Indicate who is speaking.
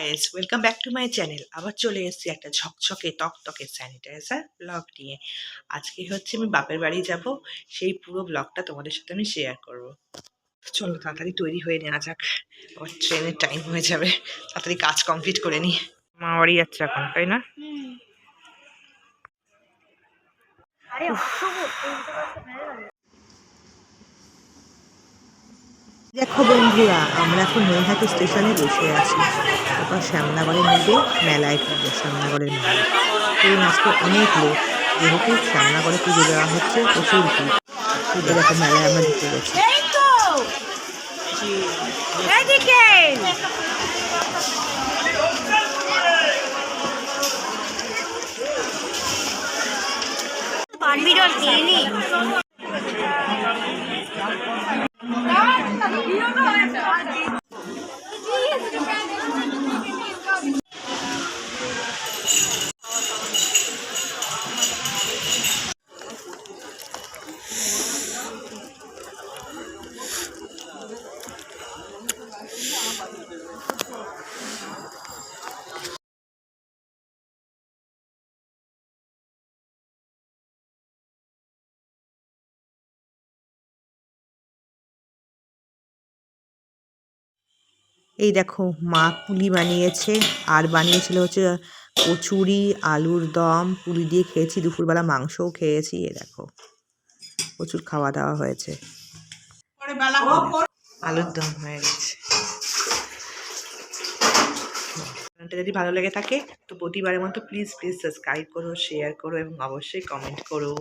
Speaker 1: Guys, welcome back to my channel. আবার চলে এসেছি একটা ঝকঝকে তকতকে স্যানিটাইজার ব্লগ নিয়ে। আজকে হচ্ছে আমি বাপের বাড়ি যাব, সেই পুরো ব্লগটা তোমাদের সাথে আমি শেয়ার করব। চলো তাড়াতাড়ি তৈরি হয়ে নেওয়া যাক, আবার ট্রেনের টাইম হয়ে যাবে। তাড়াতাড়ি কাজ কমপ্লিট করে নিই। মা বাড়ি যাচ্ছে এখন, তাই না? দেখো বন্ধুরা, আমরা এখন নৈহাটি স্টেশনে বসে আছি। তারপর শ্যামনগরে নেবে, মেলায় ফিরবো। শ্যামনগরের মেলায় ট্রেন আজকে অনেক লেট, যেহেতু শ্যামনগরে পুজো দেওয়া হচ্ছে, প্রচুর ভিড়। দেখো মেলায় আমরা ঢুকে গেছি। এই দেখো, মা পুলি বানিয়েছে, আর বানিয়েছিল হচ্ছে কচুরি, আলুর দম। পুলি দিয়ে খেয়েছি, দুপুরবেলা মাংসও খেয়েছি। এ দেখো, প্রচুর খাওয়া দাওয়া হয়েছে। আলুর দম হয়ে গেছে। যদি ভালো লেগে থাকে তো প্রতিবারের মতো প্লিজ সাবস্ক্রাইব করো, শেয়ার করো এবং অবশ্যই কমেন্ট করো।